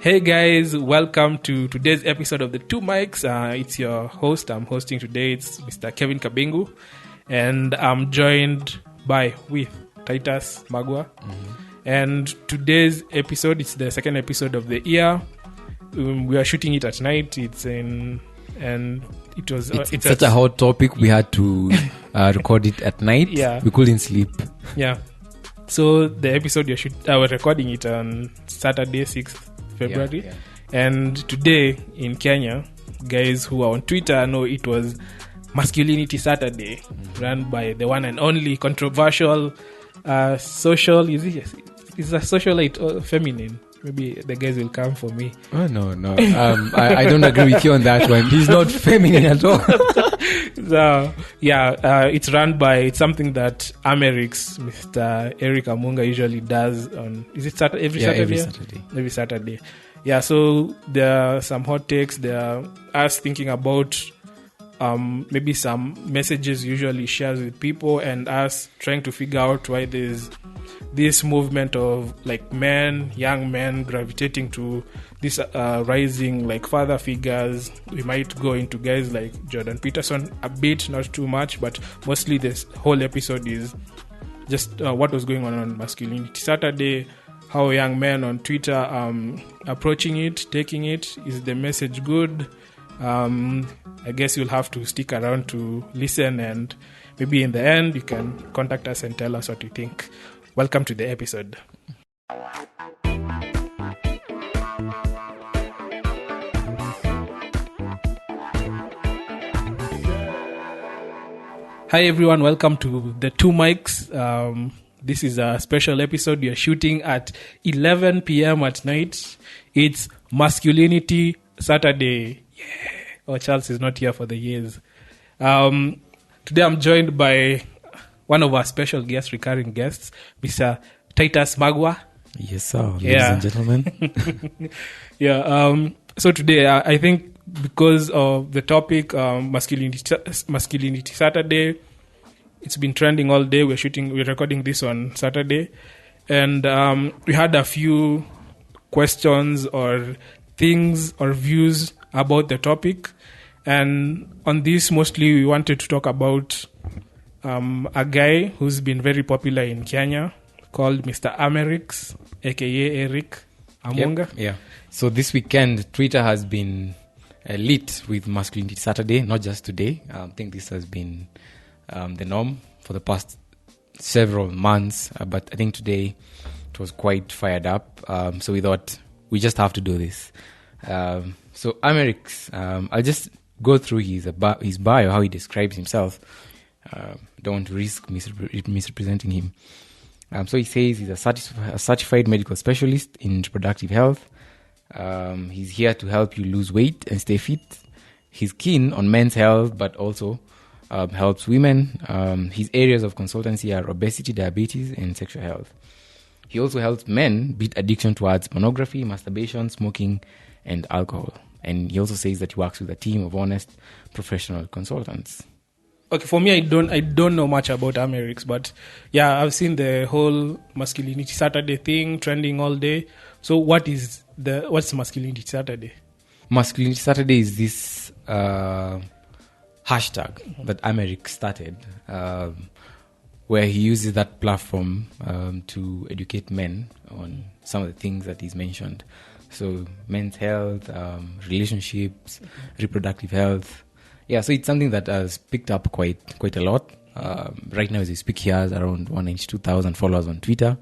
Hey guys, welcome to today's episode of The Two Mics. It's your host. I'm hosting today. It's Mr. Kevin Kabingu. And I'm joined with Titus Magwa. And today's episode, it's the second episode of the year. We are shooting it at night. It's such a hot topic. We had to record it at night. Yeah. We couldn't sleep. Yeah. So the episode we're recording it on Saturday, 6th February. Yeah. And today in Kenya, guys who are on Twitter know it was Masculinity Saturday, run by the one and only controversial social. Is a socialite or feminine? Maybe the guys will come for me. Oh no. I don't agree with you on that one. He's not feminine at all. So it's run by. It's something that Amerix, Mr. Eric Amunga, usually does on. Is it Saturday? Every Saturday. Yeah. So there are some hot takes. There are us thinking about maybe some messages usually shares with people, and us trying to figure out why there's this movement of like young men gravitating to this rising like father figures. We might go into guys like Jordan Peterson a bit, not too much, but mostly this whole episode is just what was going on Masculinity Saturday, how young men on Twitter approaching it, taking it. Is the message good? I guess you'll have to stick around to listen, and maybe in the end you can contact us and tell us what you think. Welcome to the episode. Hi everyone, welcome to The Two Mics. This is a special episode. We are shooting at 11 p.m. at night. It's Masculinity Saturday. Yeah. Oh, Charles is not here for the years. Today I'm joined by one of our special guests, recurring guests, Mr. Titus Magwa. Yes, sir. Ladies and gentlemen. Yeah. So today, I think because of the topic, Masculinity Saturday, it's been trending all day. We're recording this on Saturday, and we had a few questions or things or views about the topic, and on this mostly we wanted to talk about a guy who's been very popular in Kenya called Mr. Amerix, aka Eric Amunga. Yep. Yeah. So this weekend, Twitter has been lit with Masculinity Saturday, not just today. I think this has been the norm for the past several months, but I think today it was quite fired up. So we thought we just have to do this. So Amerix, I'll just go through his bio, how he describes himself. Don't want to risk misrepresenting him. So he says he's a certified medical specialist in reproductive health. He's here to help you lose weight and stay fit. He's keen on men's health, but also helps women. His areas of consultancy are obesity, diabetes, and sexual health. He also helps men beat addiction towards pornography, masturbation, smoking, and alcohol. And he also says that he works with a team of honest professional consultants. Okay, for me, I don't know much about Amerix, but yeah, I've seen the whole Masculinity Saturday thing trending all day. So what's Masculinity Saturday? Masculinity Saturday is this hashtag that Amerix started, where he uses that platform to educate men on some of the things that he's mentioned. So men's health, relationships, reproductive health. Yeah, so it's something that has picked up quite a lot. Right now, as we speak, he has around 192,000 followers on Twitter.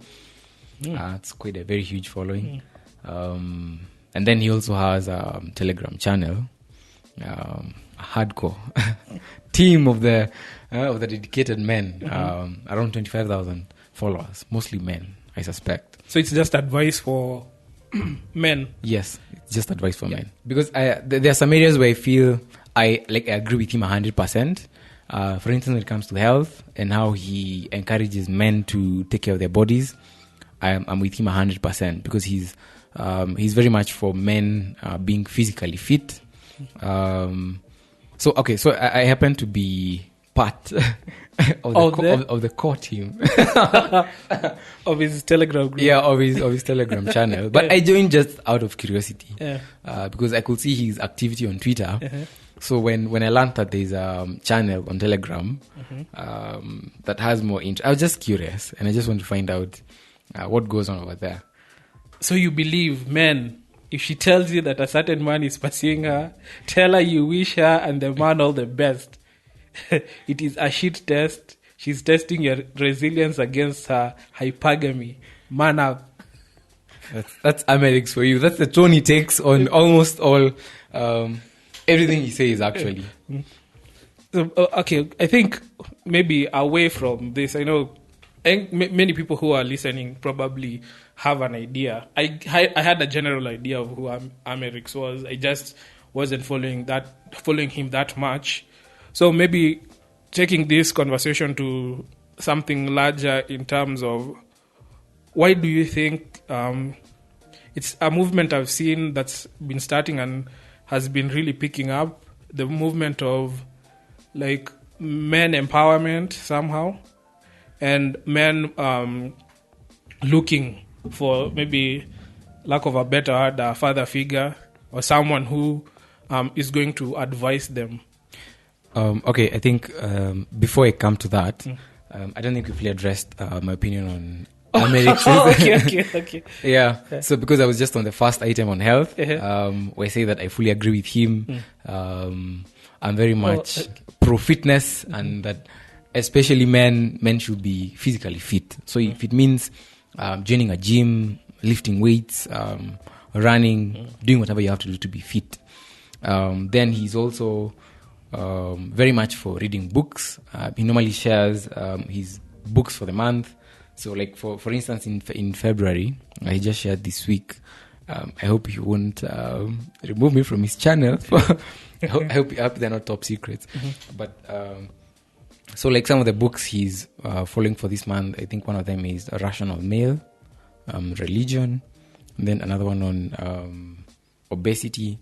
It's quite a very huge following. And then he also has a Telegram channel, a hardcore team of the dedicated men, around 25,000 followers, mostly men, I suspect. So it's just advice for men? Yes, it's just advice for men. Because there are some areas where I feel I agree with him 100%. For instance, when it comes to health and how he encourages men to take care of their bodies, I'm with him 100% because he's very much for men being physically fit. So I happen to be part of the core team. Of his Telegram group. Yeah, of his Telegram channel. But I joined just out of curiosity. Because I could see his activity on Twitter. So when I learned that there's a channel on Telegram that has more interest, I was just curious, and I just want to find out what goes on over there. So you believe, man, if she tells you that a certain man is pursuing her, tell her you wish her and the man all the best. It is a shit test. She's testing your resilience against her hypergamy. Man up. That's Amerix for you. That's the tone he takes on almost all... everything he says, actually. So, okay, I think maybe away from this, I know many people who are listening probably have an idea. I had a general idea of who Amerix was. I just wasn't following him that much. So maybe taking this conversation to something larger in terms of why do you think it's a movement I've seen that's been starting and has been really picking up, the movement of like men empowerment somehow, and men looking for, maybe lack of a better word, a father figure or someone who is going to advise them. Okay, I think before I come to that, I don't think we've really addressed my opinion on Amerix. Okay. Yeah. So because I was just on the first item on health, where I say that I fully agree with him. I'm very much pro fitness, and that especially men should be physically fit. So if it means joining a gym, lifting weights, running, doing whatever you have to do to be fit, then he's also very much for reading books. He normally shares his books for the month. So, like for instance, in February, I just shared this week. I hope he won't remove me from his channel. I hope they're not top secrets. But so, like some of the books he's following for this month, I think one of them is A Rational Male, Religion, and then another one on obesity.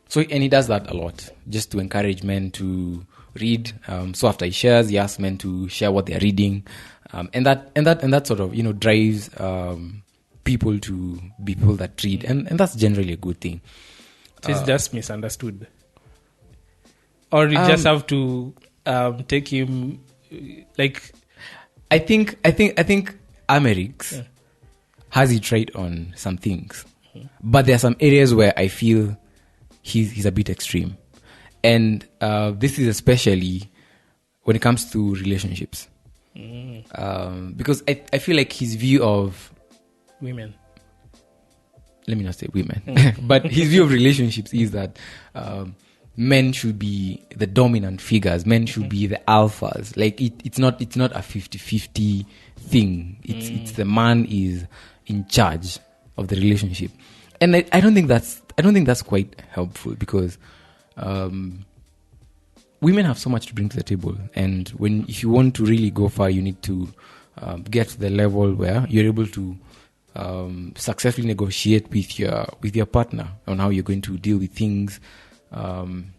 So, and he does that a lot, just to encourage men to read. So after he shares, he asks men to share what they're reading. And that sort of, drives people to be people that read, and that's generally a good thing. It's just misunderstood, or you just have to take him like. I think Amerix has it right on some things, but there are some areas where I feel he's a bit extreme, and this is especially when it comes to relationships. Because I feel like his view of women, let me not say women, but his view of relationships is that men should be the dominant figures, men should be the alphas. Like it's not a 50-50 thing. It's the man is in charge of the relationship, and I don't think that's quite helpful, because women have so much to bring to the table, and if you want to really go far, you need to get to the level where you're able to successfully negotiate with your partner on how you're going to deal with things, and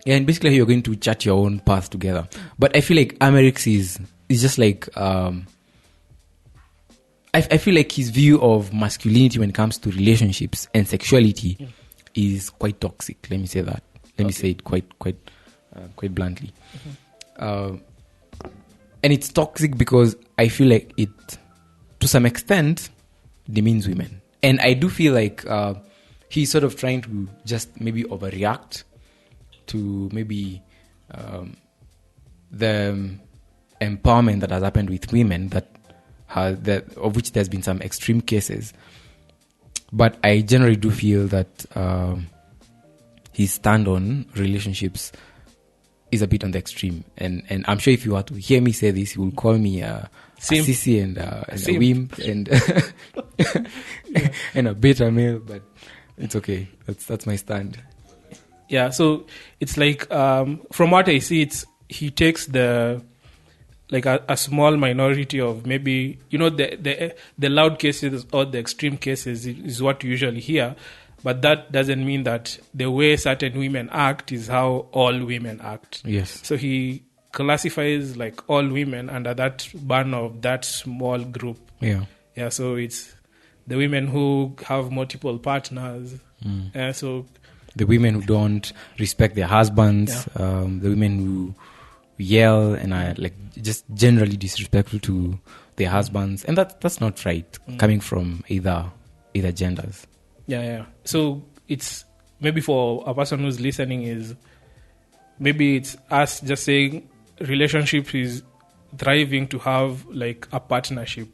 basically how you're going to chart your own path together. But I feel like Amerix is just like I feel like his view of masculinity when it comes to relationships and sexuality is quite toxic. Let me say that. Let me say it quite bluntly. And it's toxic because I feel like it, to some extent, demeans women. And I do feel like he's sort of trying to just maybe overreact to maybe the empowerment that has happened with women, of which there's been some extreme cases. But I generally do feel that his stand on relationships is a bit on the extreme, and I'm sure if you were to hear me say this, you will call me a sissy and a wimp and and a beta male, but it's okay. That's my stand. Yeah, so it's like from what I see, he takes a small minority of maybe the loud cases or the extreme cases is what you usually hear. But that doesn't mean that the way certain women act is how all women act. Yes. So he classifies like all women under that banner of that small group. Yeah, so it's the women who have multiple partners. So the women who don't respect their husbands, the women who yell and are like just generally disrespectful to their husbands, and that's not right coming from either genders. Yeah. So it's maybe for a person who's listening is maybe it's us just saying relationship is thriving to have like a partnership,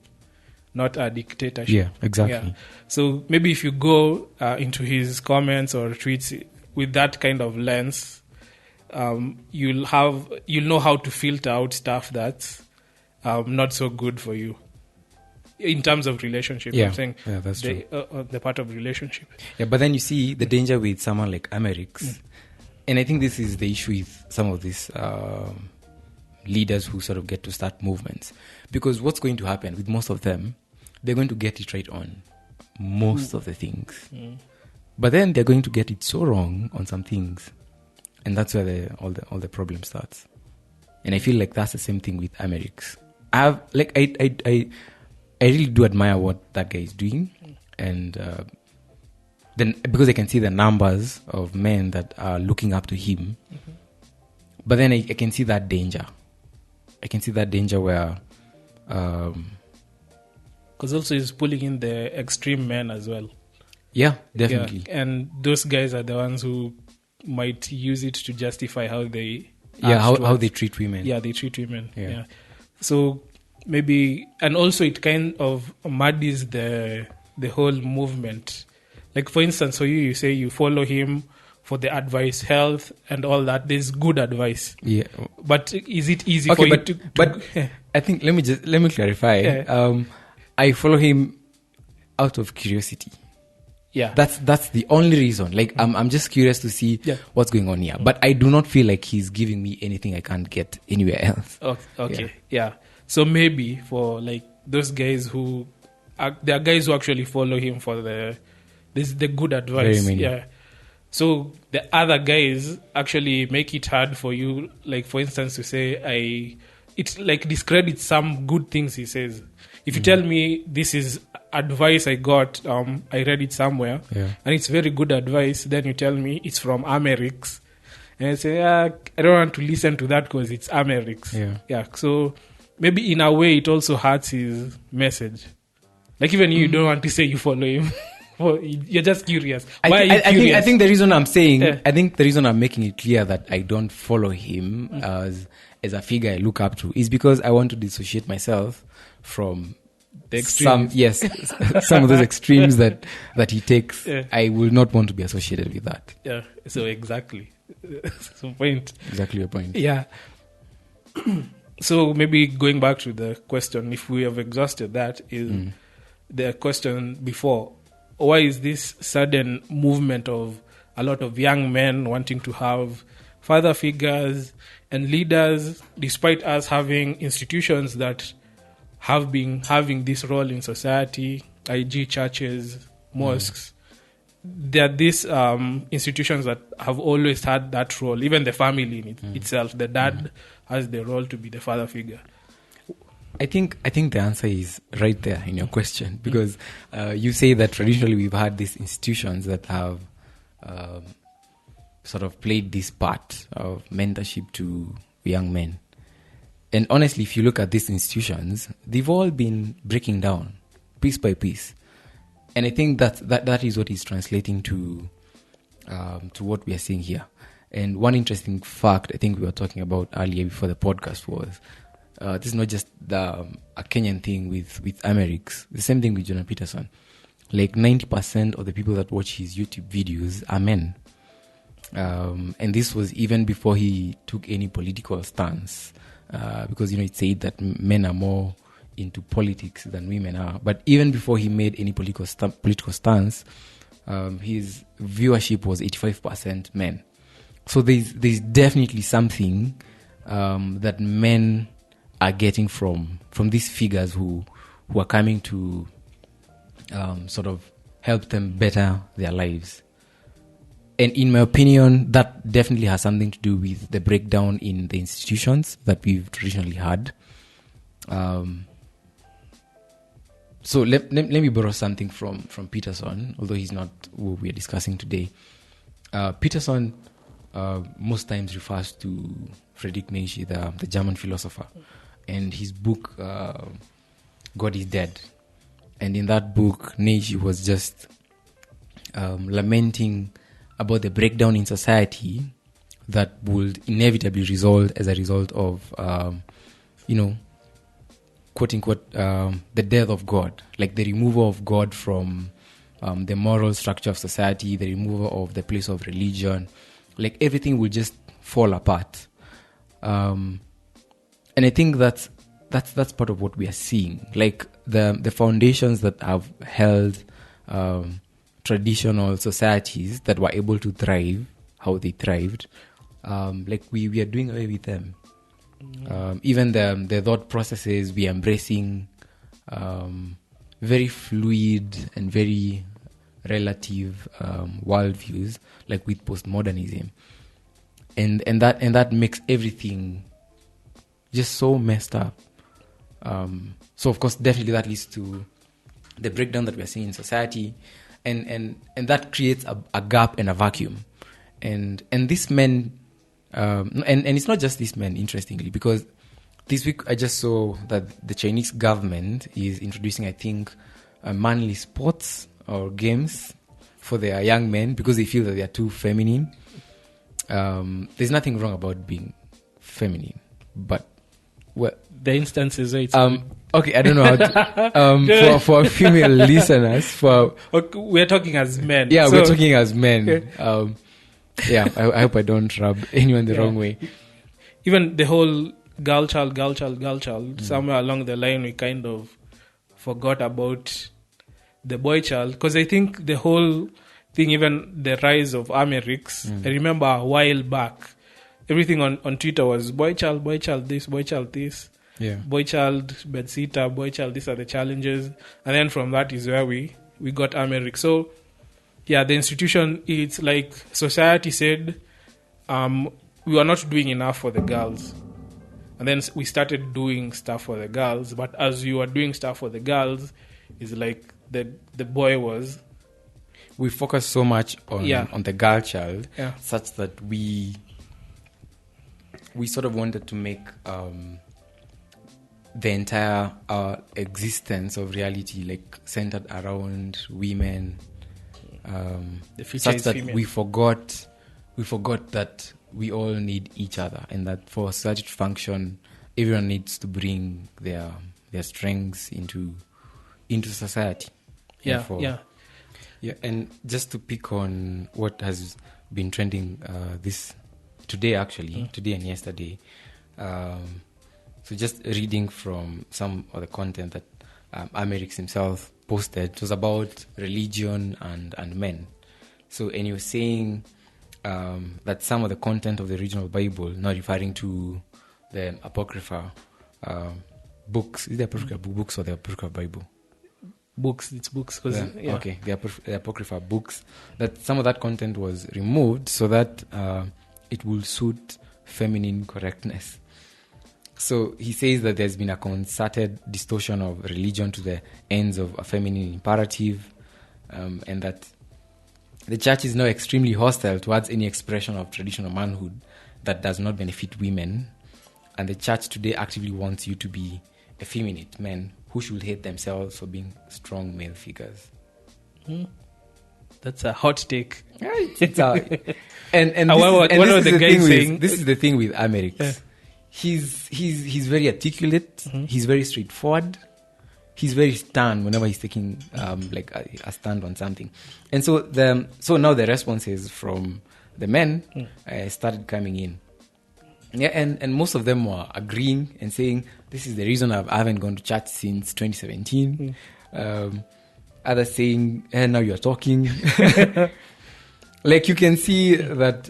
not a dictatorship. Yeah, exactly. Yeah. So maybe if you go into his comments or tweets with that kind of lens, you'll know how to filter out stuff that's not so good for you in terms of relationship. Yeah, I'm saying that's true. The part of relationship. Yeah, but then you see the danger with someone like Amerix, and I think this is the issue with some of these leaders who sort of get to start movements, because what's going to happen with most of them, they're going to get it right on most of the things, but then they're going to get it so wrong on some things, and that's where all the problem starts. And I feel like that's the same thing with Amerix. I really do admire what that guy is doing, and then because I can see the numbers of men that are looking up to him, but then I can see that danger. I can see that danger where, because also he's pulling in the extreme men as well. Yeah, definitely. Yeah, and those guys are the ones who might use it to justify how they how they treat women. Yeah, they treat women. Yeah. So maybe, and also it kind of muddies the whole movement. Like for instance, so you say you follow him for the advice, health, and all that. There's good advice. Yeah. But is it easy for you to? But I think let me clarify. Yeah. I follow him out of curiosity. Yeah. That's the only reason. Like I'm just curious to see what's going on here. But I do not feel like he's giving me anything I can't get anywhere else. Okay. Yeah. So maybe for like those guys who there are guys who actually follow him for the good advice. Very many. Yeah. So the other guys actually make it hard for you, like for instance, to say it's like discredit some good things he says. If you tell me this is advice I got, I read it somewhere, and it's very good advice, then you tell me it's from Amerix, and I say, I don't want to listen to that because it's Amerix. Yeah. So maybe in a way it also hurts his message. Like even you don't want to say you follow him. You're just curious. Why are you curious? I think the reason I'm saying, I think the reason I'm making it clear that I don't follow him as a figure I look up to is because I want to dissociate myself from the extremes. Some of those extremes that he takes. I will not want to be associated with that. Yeah. So exactly. Some point. Exactly your point. Yeah. So maybe going back to the question, if we have exhausted that, is the question before. Why is this sudden movement of a lot of young men wanting to have father figures and leaders, despite us having institutions that have been having this role in society, i.e. churches, mosques? There are these institutions that have always had that role, even the family in itself. The dad has the role to be the father figure. I think the answer is right there in your question, because you say that traditionally we've had these institutions that have sort of played this part of mentorship to young men. And honestly, if you look at these institutions, they've all been breaking down piece by piece. And I think that is what is translating to what we are seeing here. And one interesting fact I think we were talking about earlier before the podcast was, this is not just a Kenyan thing with Amerix. The same thing with Jordan Peterson. Like 90% of the people that watch his YouTube videos are men. And this was even before he took any political stance. Because, it said that men are more into politics than women are. But even before he made any political stance, his viewership was 85% men. So there's definitely something that men are getting from these figures who are coming to sort of help them better their lives. And in my opinion, that definitely has something to do with the breakdown in the institutions that we've traditionally had. So let me borrow something from Peterson, although he's not who we are discussing today. Peterson most times refers to Friedrich Nietzsche, the German philosopher, and his book, God is Dead. And in that book, Nietzsche was just lamenting about the breakdown in society that would inevitably result as a result of, quote unquote, the death of God, like the removal of God from the moral structure of society, the removal of the place of religion, like everything will just fall apart. And I think that's part of what we are seeing. Like the foundations that have held traditional societies that were able to thrive, how they thrived, like we are doing away with them. Even the thought processes we are embracing, very fluid and very relative worldviews, like with postmodernism, and that makes everything just so messed up. So of course, definitely that leads to the breakdown that we are seeing in society, and that creates a gap and a vacuum, and these men. And it's not just these men, interestingly, because this week I just saw that the Chinese government is introducing, I think, manly sports or games for their young men because they feel that they are too feminine. There's nothing wrong about being feminine, but the instances it's okay, I don't know how to for female listeners. Okay, we're talking as men. Yeah, we're talking as men. Yeah, I hope I don't rub anyone the wrong way. Even the whole girl child, somewhere along the line we kind of forgot about the boy child. Because I think the whole thing, even the rise of Amerix, I remember a while back, everything on Twitter was boy child this, boy child this, boy child bedsitter, boy child, these are the challenges. And then from that is where we got Amerix. So yeah, the institution, it's like society said, we were not doing enough for the girls. And then we started doing stuff for the girls. But as you were doing stuff for the girls, it's like the boy was... We focus so much on the girl child, such that we sort of wanted to make the entire existence of reality like centered around women. The future such is that female. we forgot that we all need each other, and that for society to function, everyone needs to bring their strengths into society. Yeah. And just to pick on what has been trending today and yesterday. So just reading from some of the content that Amerix himself posted, it was about religion and men. So, and he was saying that some of the content of the original Bible, not referring to the Apocrypha books. Is the Apocrypha books or the Apocrypha Bible? Books, it's books. Okay, the Apocrypha books, that some of that content was removed so that it will suit feminine correctness. So he says that there's been a concerted distortion of religion to the ends of a feminine imperative, and that the church is now extremely hostile towards any expression of traditional manhood that does not benefit women. And the church today actively wants you to be effeminate men who should hate themselves for being strong male figures. That's a hot take. And what are the guys saying? This is the thing with Amerix. Yeah. He's very articulate. He's very straightforward. He's very stern whenever he's taking like a stand on something. And so now the responses from the men started coming in. Yeah, and most of them were agreeing and saying, this is the reason I haven't gone to church since 2017. Others saying, now you're talking. Like you can see that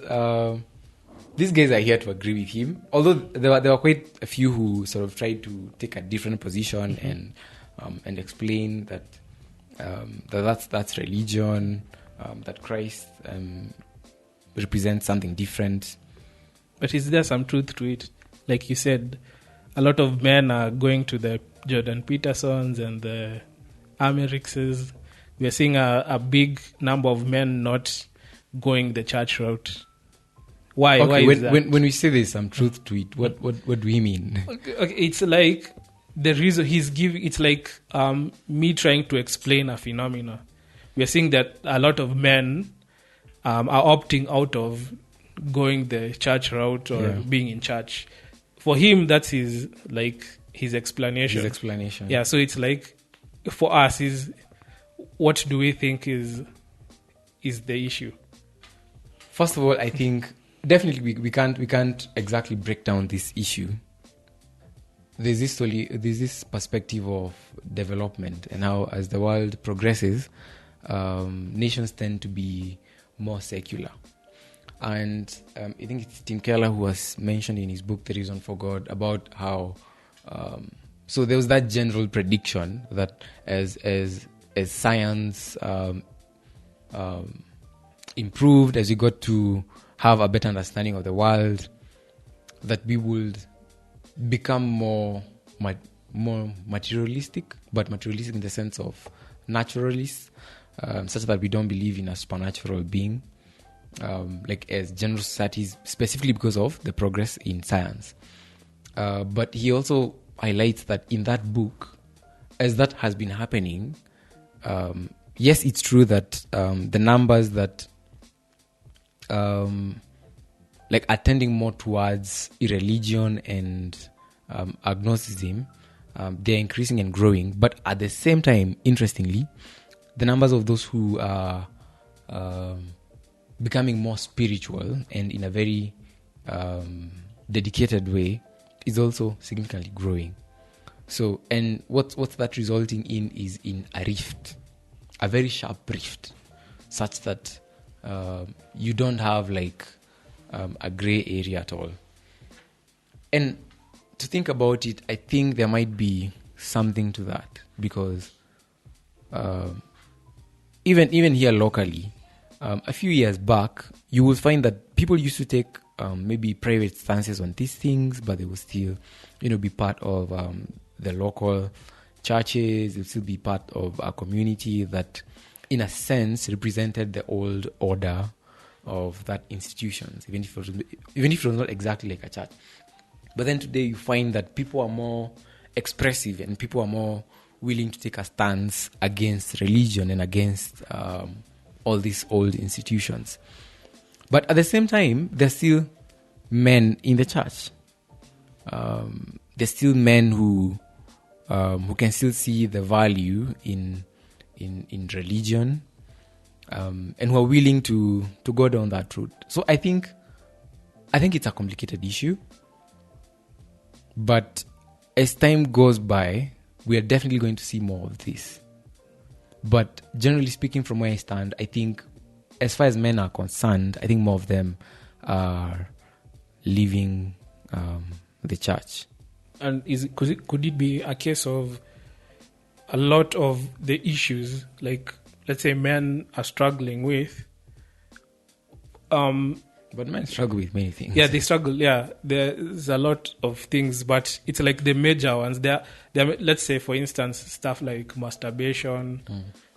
these guys are here to agree with him. Although there were quite a few who sort of tried to take a different position and explain that that's religion, that Christ represents something different. But is there some truth to it? Like you said, a lot of men are going to the Jordan Petersons and the Amerixes. We are seeing a big number of men not going the church route. Why? Okay, Why is that? When we say there's some truth to it, what do we mean? Okay, it's like the reason he's giving. It's like me trying to explain a phenomena. We are seeing that a lot of men are opting out of going the church route or being in church. For him, that's his explanation. His explanation. Yeah, so it's like for us is what do we think is the issue? First of all, I think definitely we can't exactly break down this issue. There's this perspective of development and how as the world progresses, nations tend to be more secular. And I think it's Tim Keller who has mentioned in his book The Reason for God about how so there was that general prediction that as science improved, as we got to have a better understanding of the world, that we would become more materialistic, but materialistic in the sense of naturalist, such that we don't believe in a supernatural being, like as general societies, specifically because of the progress in science. But he also highlights that in that book, as that has been happening, yes, it's true that the numbers that like attending more towards irreligion and agnosticism, they're increasing and growing. But at the same time, interestingly, the numbers of those who are becoming more spiritual and in a very dedicated way is also significantly growing. So, and what's that resulting in is in a rift, a very sharp rift, such that you don't have like a gray area at all. And to think about it, I think there might be something to that, because even here locally, a few years back, you will find that people used to take maybe private stances on these things, but they will still, be part of the local churches. They'll still be part of a community that, in a sense, represented the old order of that institutions, even if it was not exactly like a church. But then today you find that people are more expressive and people are more willing to take a stance against religion and against all these old institutions. But at the same time, there's still men in the church. There's still men who can still see the value in religion, and who are willing to go down that route. So I think it's a complicated issue. But as time goes by, we are definitely going to see more of this. But generally speaking, from where I stand, I think as far as men are concerned, I think more of them are leaving the church. And could it be a case of a lot of the issues, like let's say men are struggling with? But men struggle with many things. Yeah, they struggle. Yeah, there's a lot of things, but it's like the major ones. There, let's say, for instance, stuff like masturbation.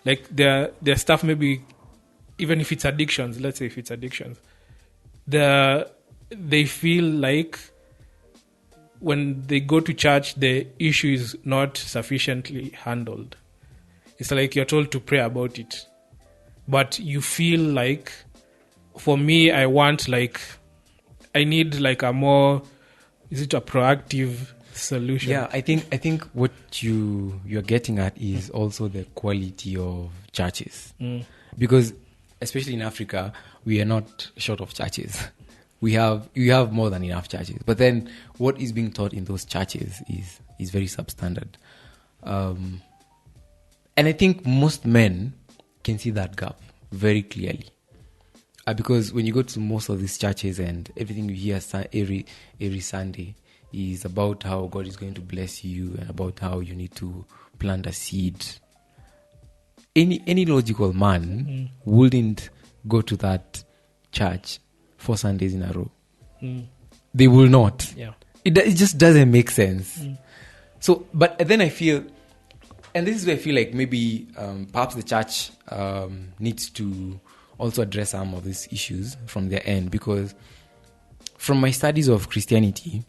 Like there stuff maybe, even if it's addictions. Let's say if it's addictions, they feel like when they go to church, the issue is not sufficiently handled. It's like you're told to pray about it, but you feel like, for me, I need like a more, is it a proactive solution? Yeah, I think what you're getting at is also the quality of churches. Because especially in Africa, we are not short of churches. We have more than enough churches. But then what is being taught in those churches is very substandard. And I think most men can see that gap very clearly. Because when you go to most of these churches and everything you hear every Sunday is about how God is going to bless you and about how you need to plant a seed. Any logical man wouldn't go to that church 4 Sundays in a row. They will not. Yeah. It just doesn't make sense. So, but then I feel, and this is where I feel like maybe perhaps the church needs to also address some of these issues from their end, because from my studies of Christianity,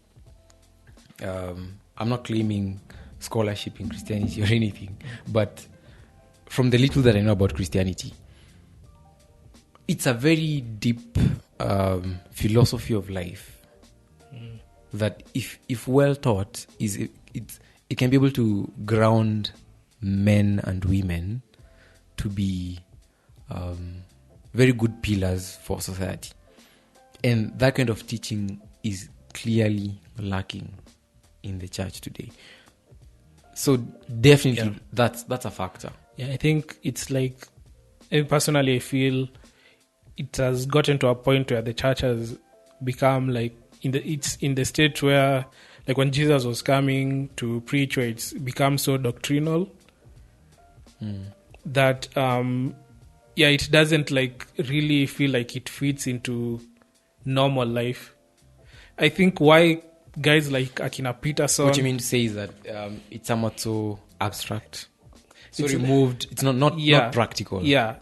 I'm not claiming scholarship in Christianity or anything, but from the little that I know about Christianity, it's a very deep philosophy of life that, if well taught, it can be able to ground men and women to be very good pillars for society. And that kind of teaching is clearly lacking in the church today. So definitely that's a factor. Yeah, I think it's like, personally I feel it has gotten to a point where the church has become like it's in the state where, like, when Jesus was coming to preach, where it's become so doctrinal that it doesn't like really feel like it fits into normal life. I think why guys like Akina Peterson... What you mean to say is that it's somewhat so abstract, so it's removed. It's not practical. Yeah.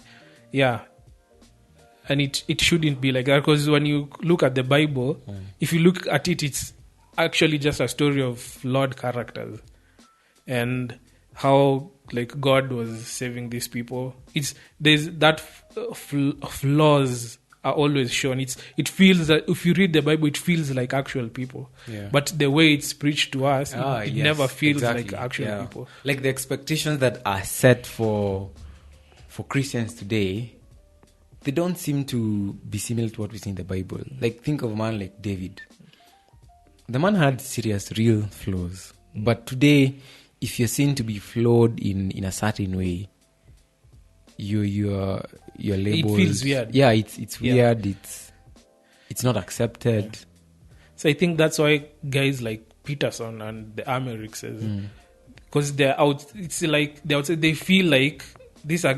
And it shouldn't be like that, because when you look at the Bible, if you look at it, it's actually just a story of flawed characters and how like God was saving these people. There's that flaws are always shown. It feels that if you read the Bible, it feels like actual people. Yeah. But the way it's preached to us, it never feels like actual people. Like the expectations that are set for Christians today, they don't seem to be similar to what we see in the Bible. Like, think of a man like David. The man had serious, real flaws. But today, if you're seen to be flawed in a certain way, you're labeled. It feels weird. Yeah, it's weird. It's not accepted. So I think that's why guys like Peterson and the Amerixes, because they're out. It's like they feel like these are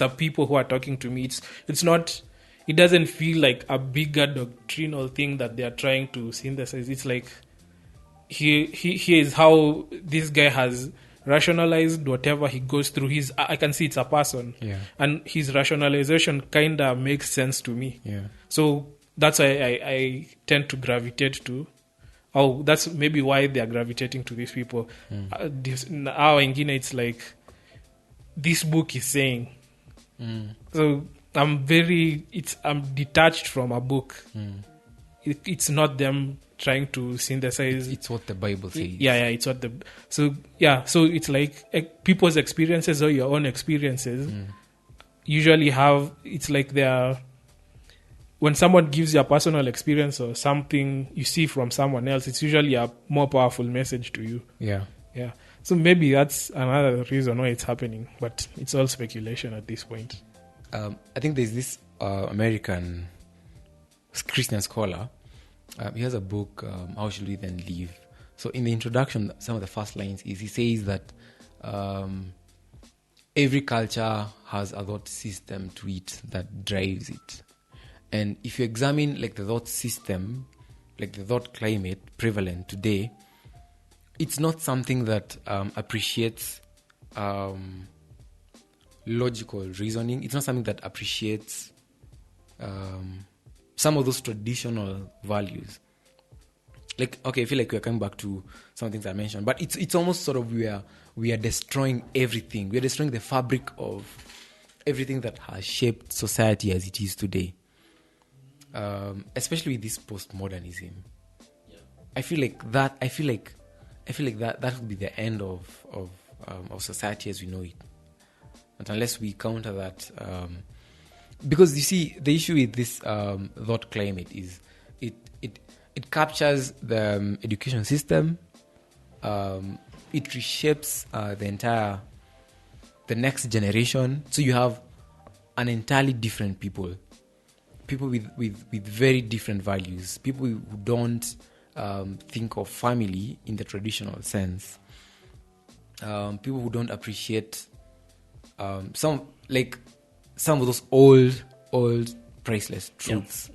people who are talking to me. It's not. It doesn't feel like a bigger doctrinal thing that they are trying to synthesize. It's like here is how this guy has rationalized whatever he goes through. I can see it's a person, and his rationalization kind of makes sense to me. So that's why I tend to gravitate to. Oh, that's maybe why they are gravitating to these people. Now wengine, it's like this book is saying. So I'm detached from a book. It's not them trying to synthesize. It's what the Bible says. It's what so it's like people's experiences or your own experiences usually have, it's like when someone gives you a personal experience or something you see from someone else, it's usually a more powerful message to you. Yeah. So maybe that's another reason why it's happening, but it's all speculation at this point. I think there's this American Christian scholar. He has a book, How Should We Then Live? So in the introduction, some of the first lines is he says that every culture has a thought system to it that drives it. And if you examine like the thought system, like the thought climate prevalent today, it's not something that appreciates logical reasoning. It's not something that appreciates some of those traditional values. Like, okay, I feel like we're coming back to some things I mentioned, but it's almost sort of we are destroying everything. We are destroying the fabric of everything that has shaped society as it is today. Especially with this postmodernism. I feel like that would be the end of society as we know it. But unless we counter that, because you see, the issue with this thought climate is it captures the education system. It reshapes the next generation. So you have an entirely different people with very different values. People who don't think of family in the traditional sense. People who don't appreciate some of those old priceless truths.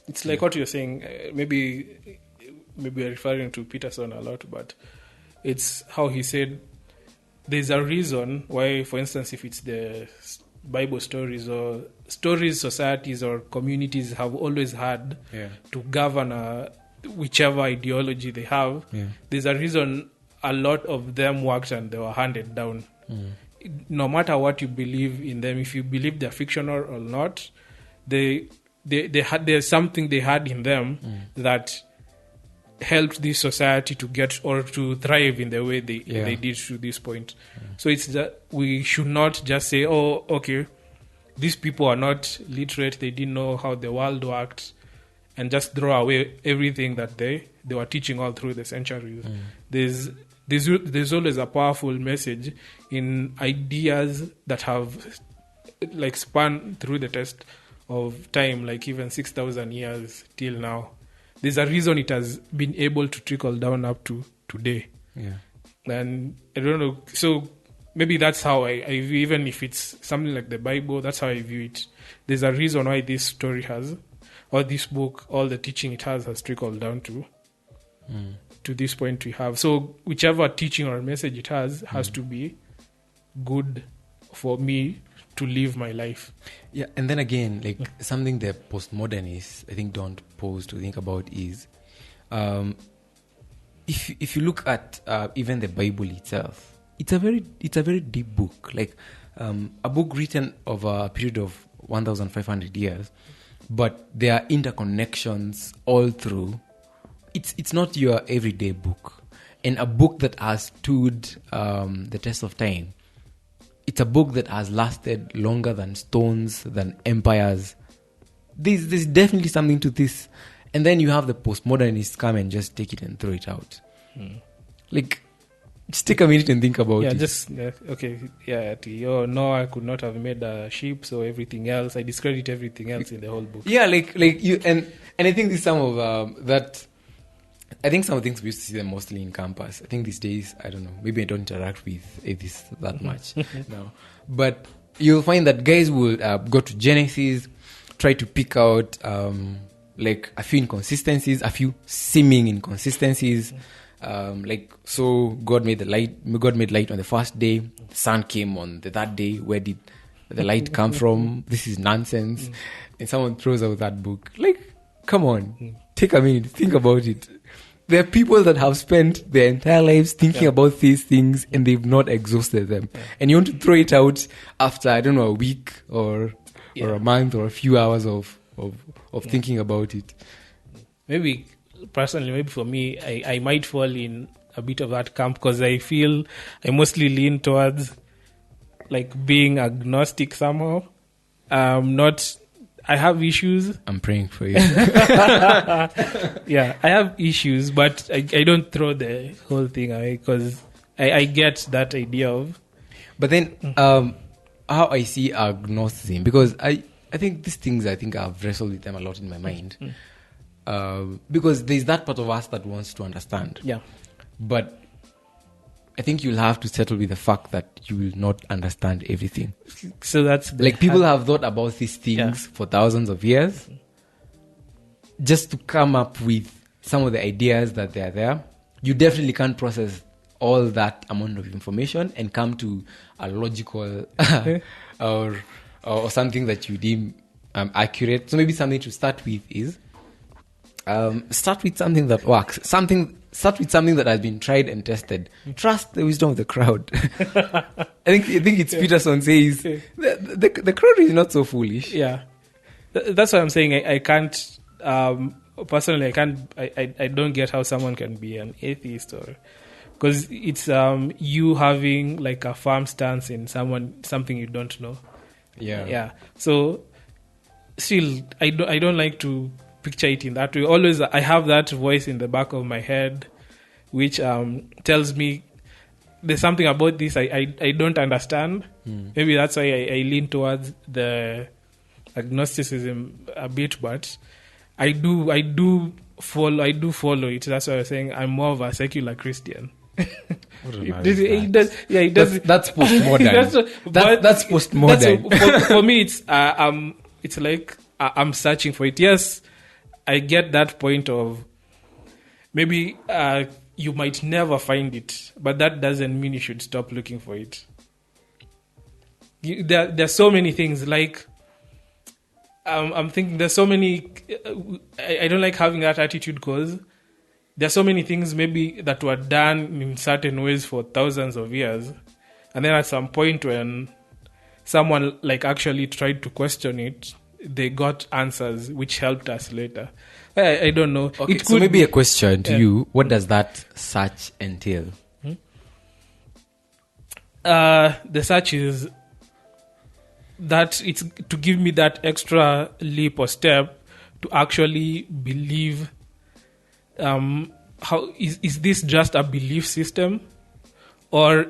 It's like what you're saying. Maybe we're referring to Peterson a lot, but it's how he said there's a reason why, for instance, if it's the Bible stories or stories societies or communities have always had to govern whichever ideology they have, there's a reason a lot of them worked and they were handed down. No matter what you believe in them, if you believe they're fictional or not, there's something they had in them that helped this society to get or to thrive in the way they did to this point. So it's that we should not just say, oh, okay, these people are not literate, they didn't know how the world worked, and just throw away everything that they were teaching all through the centuries. There's always a powerful message in ideas that have like spanned through the test of time, like even 6,000 years till now. There's a reason it has been able to trickle down up to today. And I don't know, so maybe that's how I view, even if it's something like the Bible, that's how I view it. There's a reason why this story has, or this book, all the teaching it has trickled down to this point we have. So whichever teaching or message it has to be good for me to live my life. Yeah, and then again, like something the postmodernists, I think, don't pause to think about is, if you look at even the Bible itself, it's a very deep book, like a book written over a period of 1,500 years, but there are interconnections all through. It's not your everyday book, and a book that has stood the test of time. It's a book that has lasted longer than stones, than empires. There's definitely something to this. And then you have the postmodernists come and just take it and throw it out. Like, just take a minute and think about it. Noah could not have made a ship, so everything else, I discredit everything else in the whole book. Yeah, like you, and I think this some of that. I think some of the things we used to see them mostly in campus. I think these days, I don't know, maybe I don't interact with atheists that much now. But you'll find that guys will go to Genesis, try to pick out like a few inconsistencies, a few seeming inconsistencies. Like, so God made light on the first day, the sun came on the third day. Where did the light come from? This is nonsense. And someone throws out that book. Like, come on, take a minute, think about it. There are people that have spent their entire lives thinking about these things and they've not exhausted them. And you want to throw it out after, I don't know, a week or a month or a few hours of thinking about it. Maybe, personally, maybe for me, I might fall in a bit of that camp because I feel I mostly lean towards like being agnostic somehow. I have issues. I'm praying for you. Yeah, I have issues, but I don't throw the whole thing away because I get that idea of. But then, how I see agnosticism, because I think these things, I've wrestled with them a lot in my mind. Because there's that part of us that wants to understand. Yeah. But I think you'll have to settle with the fact that you will not understand everything. So that's like people have thought about these things for thousands of years, just to come up with some of the ideas that they are there. You definitely can't process all that amount of information and come to a logical or something that you deem accurate. So maybe something to start with is start with something that works. Start with something that has been tried and tested. Trust the wisdom of the crowd. I think it's Peterson says the crowd is not so foolish. Yeah, that's what I'm saying. I can't personally. I don't get how someone can be an atheist, or because it's you having like a firm stance in something you don't know. Yeah. So still, I don't like to picture it in that way. Always I have that voice in the back of my head which tells me there's something about this I don't understand. Maybe that's why I lean towards the agnosticism a bit, but I do follow it. That's why I was saying I'm more of a secular Christian. It does. That's postmodern. That's postmodern. For me, it's like I'm searching for it. Yes, I get that point of maybe you might never find it, but that doesn't mean you should stop looking for it. There's so many things, like I'm thinking there's so many. I don't like having that attitude because there's so many things maybe that were done in certain ways for thousands of years, and then at some point when someone like actually tried to question it, they got answers which helped us later. I don't know. Okay, so maybe a question to you: what does that search entail? The search is that it's to give me that extra leap or step to actually believe. How is this just a belief system, or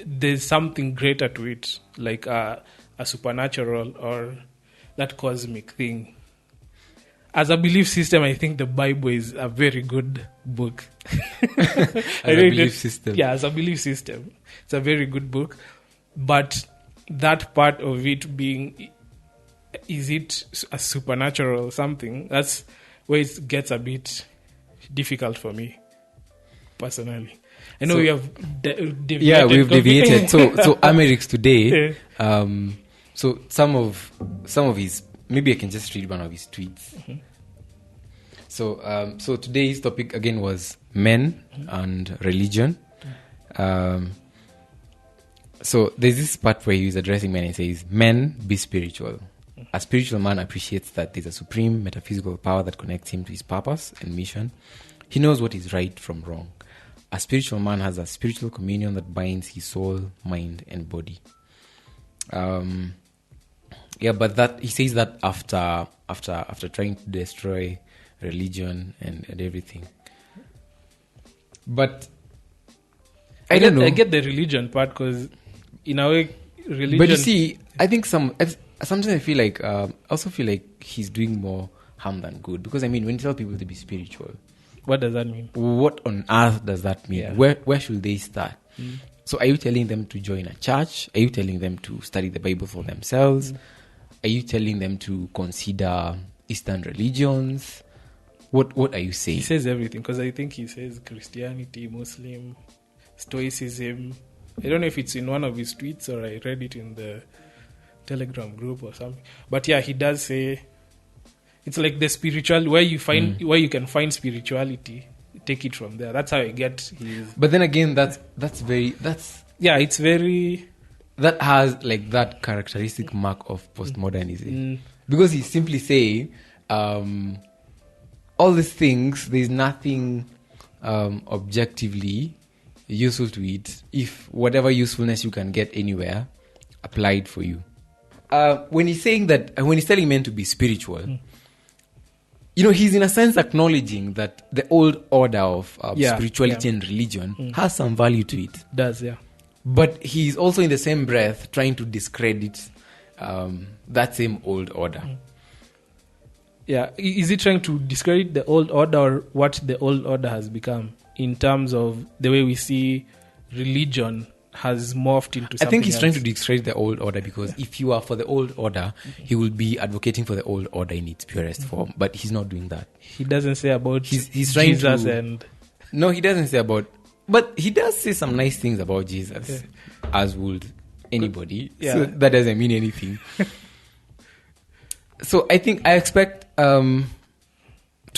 there's something greater to it, like a supernatural or that cosmic thing? As a belief system, I think the Bible is a very good book. As a belief system. Yeah, as a belief system, it's a very good book. But that part of it being, is it a supernatural something? That's where it gets a bit difficult for me, personally. I know we have deviated. Yeah, we've deviated. So Amerix today. So some of his, maybe I can just read one of his tweets. Mm-hmm. So today's topic again was men and religion. So there's this part where he's addressing men and says, "Men, be spiritual. A spiritual man appreciates that there's a supreme metaphysical power that connects him to his purpose and mission. He knows what is right from wrong. A spiritual man has a spiritual communion that binds his soul, mind, and body." But that he says that after trying to destroy religion and everything. But I don't know. I get the religion part because, in a way, religion. But you see, I think sometimes I feel like I also feel like he's doing more harm than good, because I mean, when you tell people to be spiritual, what does that mean? What on earth does that mean? Yeah. Where should they start? So are you telling them to join a church? Are you telling them to study the Bible for themselves? Are you telling them to consider Eastern religions? What are you saying? He says everything, because I think he says Christianity, Muslim, Stoicism. I don't know if it's in one of his tweets or I read it in the Telegram group or something. But yeah, he does say it's like the spiritual, where you can find spirituality, take it from there. That's how I get his. But then again, it's very. That has like that characteristic mark of postmodernism, because he's simply saying all these things. There's nothing objectively useful to it if whatever usefulness you can get anywhere applied for you. When he's saying that, when he's telling men to be spiritual, he's in a sense acknowledging that the old order of spirituality and religion has some value to it. Does, yeah. But he's also in the same breath trying to discredit that same old order. Yeah, is he trying to discredit the old order, or what the old order has become in terms of the way we see religion has morphed into something I think he's else? Trying to discredit the old order, because if you are for the old order, he will be advocating for the old order in its purest form. But he's not doing that. He doesn't say about he's trying Jesus to, No, he doesn't say about... But he does say some nice things about Jesus, as would anybody. Yeah. So that doesn't mean anything. So I expect to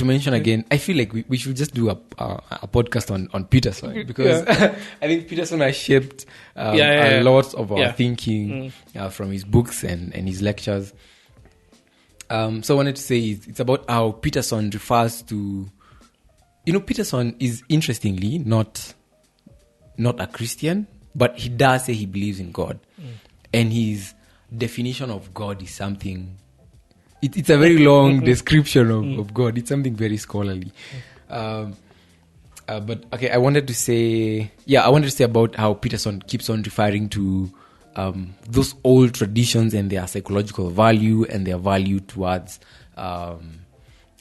mention again, I feel like we should just do a podcast on Peterson, because I think Peterson has shaped a lot of our thinking from his books and his lectures. So I wanted to say it's about how Peterson refers to... Peterson is interestingly not a Christian, but he does say he believes in God. And his definition of God is something... It's a very long description of God. It's something very scholarly. But okay, I wanted to say about how Peterson keeps on referring to those old traditions and their psychological value and their value towards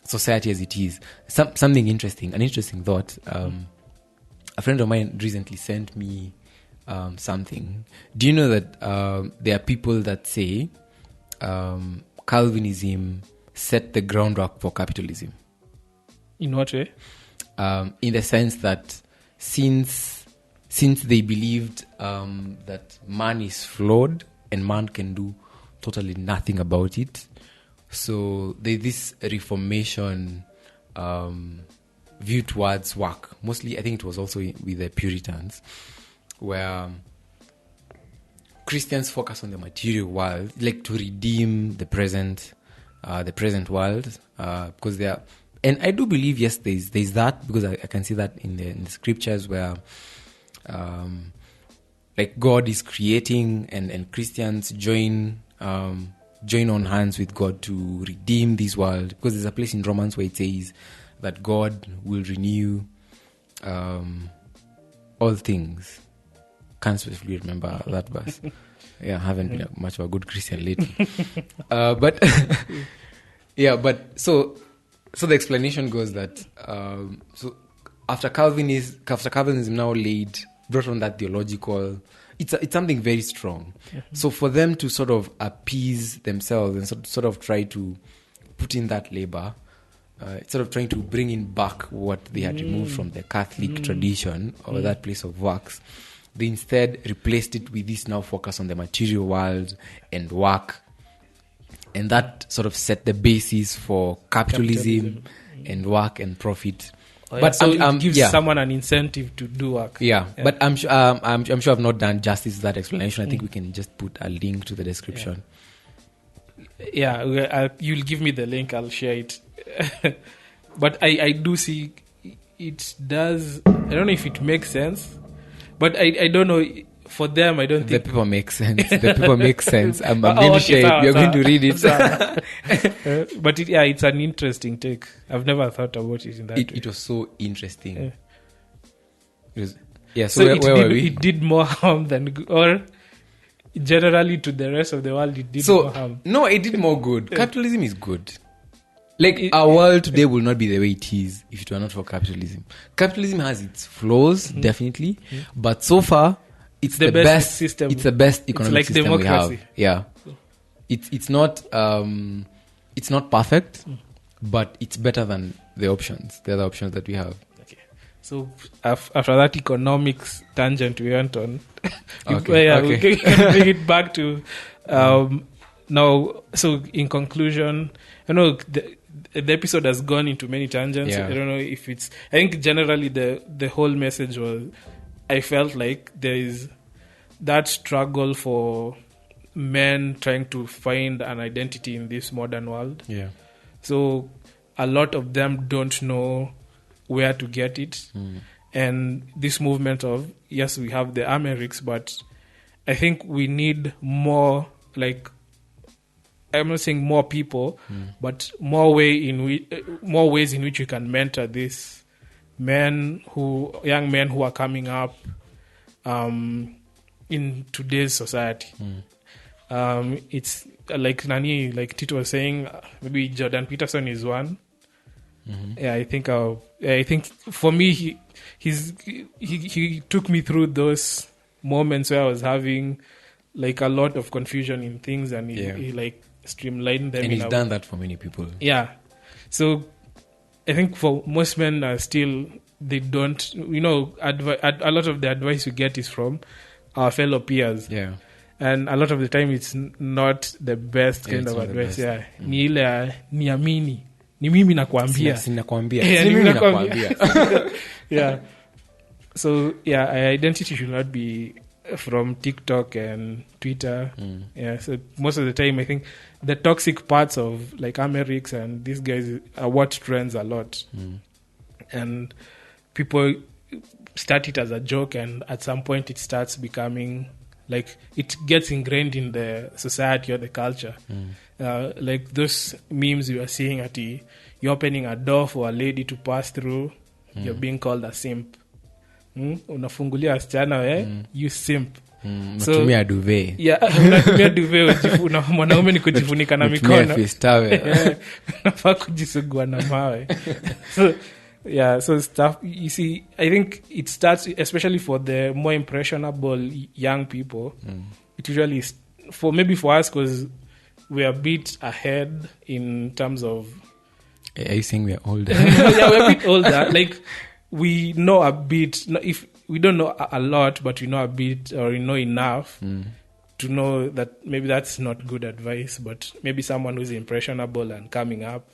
society as it is. Something interesting, an interesting thought. A friend of mine recently sent me something. Do you know that there are people that say Calvinism set the groundwork for capitalism? In what way? In the sense that since they believed that man is flawed and man can do totally nothing about it, so there's this Reformation view towards work. Mostly, I think it was also with the Puritans, where Christians focus on the material world, like to redeem the present world, because they are. And I do believe, yes, there's that, because I can see that in the scriptures where, like God is creating and Christians join on hands with God to redeem this world. Because there's a place in Romans where it says that God will renew all things. Can't specifically remember that verse. Yeah, I haven't been much of a good Christian lately. But yeah, but so the explanation goes that so after Calvinism now brought on that theological, it's something very strong. Mm-hmm. So for them to sort of appease themselves and sort of try to put in that labor, sort of trying to bring in back what they had removed from the Catholic tradition or that place of works, they instead replaced it with this now focus on the material world and work. And that sort of set the basis for capitalism. And work and profit. Oh, yeah. But so it gives someone an incentive to do work. Yeah. But I'm sure I've not done justice to that explanation. I think we can just put a link to the description. Yeah, you'll give me the link. I'll share it. But I do see it does. I don't know if it makes sense, but I don't know. For them, I don't think... The paper makes sense. I'm going to share it. You're going to read it. But it's an interesting take. I've never thought about it in that way. It was so interesting. So where were we? It did more harm than good. Or generally to the rest of the world, it did more harm. No, it did more good. Capitalism is good. Like, our world today will not be the way it is if it were not for capitalism. Capitalism has its flaws, definitely. But so far... It's the best system. It's the best economic system democracy. We have. Yeah, it's not perfect, but it's better than the other options that we have. Okay. So after that economics tangent we went on, we can bring it back to now. So in conclusion, I know the episode has gone into many tangents. I don't know if it's. I think generally the whole message was. I felt like there is that struggle for men trying to find an identity in this modern world. Yeah. So a lot of them don't know where to get it. And this movement of, yes, we have the Amerix, but I think we need more, like, I'm not saying more people, but more ways in which we can mentor this. Young men who are coming up in today's society. It's like Tito was saying, maybe Jordan Peterson is one. Yeah, I think for me he took me through those moments where I was having like a lot of confusion in things, and he like streamlined them. And he's done that for many people. Yeah, so. I think for most men still, they don't, a lot of the advice we get is from our fellow peers. Yeah. And a lot of the time it's not the best kind of advice. Yeah. Ni ile niamini. Ni mimi nakwambia. Sinakwambia. Yeah. So, identity should not be from TikTok and Twitter. Yeah, so most of the time I think the toxic parts of like Amerix and these guys are what trends a lot. And people start it as a joke, and at some point it starts becoming like it gets ingrained in the society or the culture. Like those memes you are seeing at you're opening a door for a lady to pass through, you're being called a simp. Unafungulia wasichana you simp. Unatumia duvet. Yeah, unatumia duvet mwanaume ni kujifunika na mikono. Unafaa kujisugua na mawe. So stuff, you see, I think it starts, especially for the more impressionable young people, it usually is, for us, because we are a bit ahead in terms of Are you saying we are older? Yeah, we're a bit older. Like, we know a bit. If we don't know a lot, but we know a bit, or we know enough to know that maybe that's not good advice. But maybe someone who's impressionable and coming up,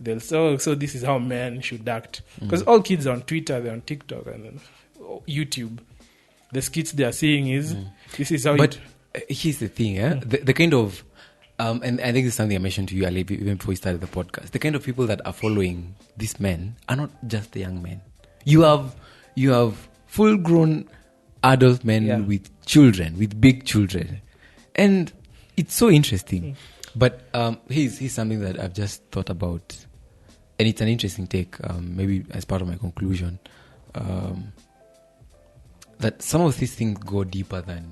they'll say, so this is how men should act. Because all kids are on Twitter, they're on TikTok, and then YouTube. The skits they are seeing is this is how. But here's the thing, the kind of. And I think this is something I mentioned to you, Ali, even before we started the podcast. The kind of people that are following these men are not just the young men. You have full-grown adult men with children, with big children, and it's so interesting. But here's something that I've just thought about, and it's an interesting take. Maybe as part of my conclusion, that some of these things go deeper than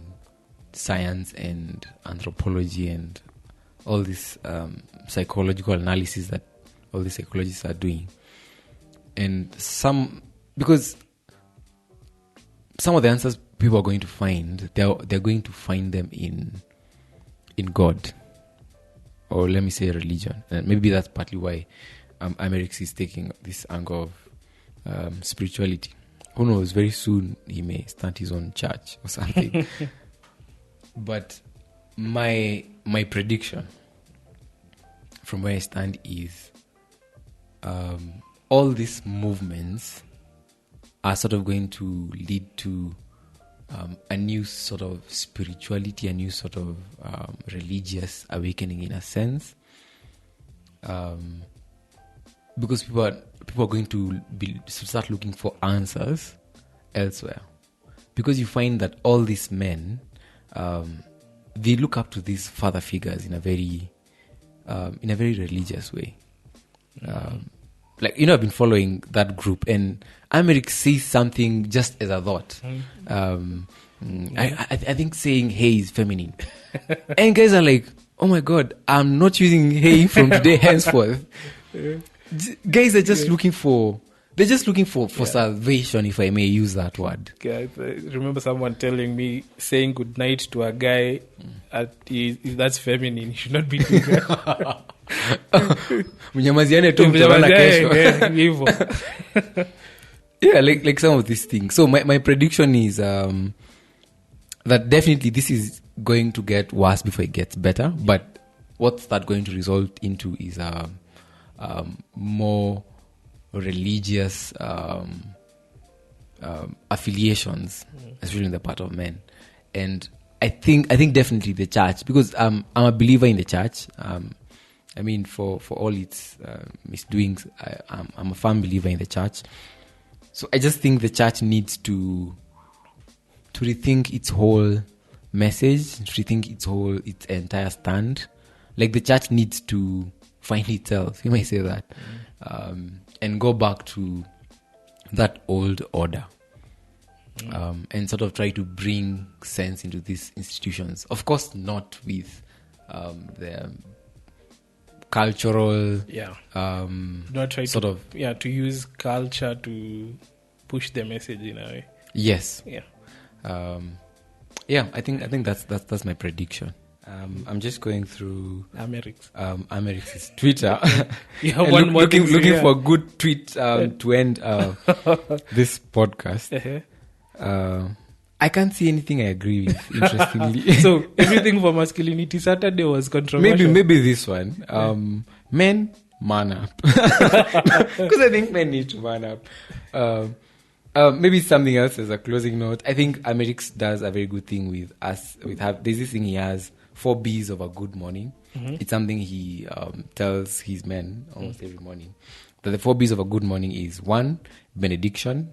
science and anthropology and all this psychological analysis that all these psychologists are doing. And because some of the answers people are going to find, they're going to find them in God, or let me say religion. And maybe that's partly why Amerix is taking this angle of spirituality. Who knows, very soon he may start his own church or something. But my prediction from where I stand is all these movements are sort of going to lead to a new sort of spirituality, a new sort of religious awakening in a sense, because people are going to start looking for answers elsewhere, because you find that all these men they look up to these father figures in a very religious way. Like, I've been following that group, and Amerix says something just as a thought. I think saying hey is feminine. And guys are like, oh my God, I'm not using hey from today henceforth. Guys are just looking for salvation, if I may use that word. I remember someone telling me saying good night to a guy, that's feminine. You should not be doing that. Mnyamaziane tu mtaona kesho. Yeah, like some of these things. So my prediction is that definitely this is going to get worse before it gets better. But what's that going to result into is more religious affiliations, especially in the part of men. And I think definitely the church, because I'm a believer in the church. I mean, for all its misdoings, I'm a firm believer in the church. So I just think the church needs to rethink its whole message, to rethink its entire stand. Like, the church needs to find itself, you might say that, and go back to that old order, and sort of try to bring sense into these institutions. Of course, not with the cultural, not try sort of to use culture to push the message in a way. Yes. I think that's my prediction. I'm just going through Amerix's Twitter. Looking for a good tweet to end this podcast. I can't see anything I agree with, interestingly. So everything for Masculinity Saturday was controversial. Maybe this one. Men, man up. Because I think men need to man up. Maybe something else as a closing note. I think Amerix does a very good thing with us. There's this thing he has, 4 B's of a good morning. It's something he tells his men almost every morning. That the 4 B's of a good morning is 1, benediction,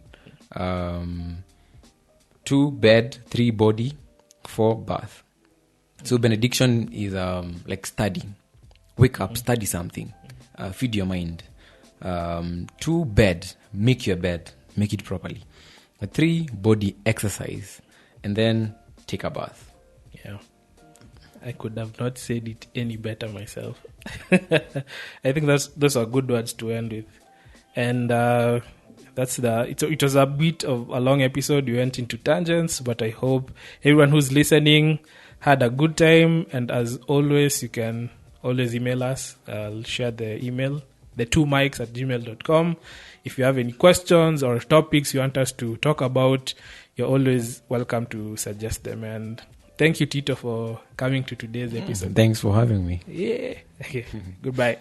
2, bed, 3, body, 4, bath. So benediction is like studying. Wake up, study something, feed your mind. 2, bed, make your bed, make it properly. 3, body, exercise, and then take a bath. Yeah, I could have not said it any better myself. I think those are good words to end with, and it was a bit of a long episode. We went into tangents, but I hope everyone who's listening had a good time. And as always, you can always email us. I'll share the email thetwomics@gmail.com. If you have any questions or topics you want us to talk about, you're always welcome to suggest them. And thank you, Tito, for coming to today's episode. Thanks for having me. Yeah. Okay. Goodbye.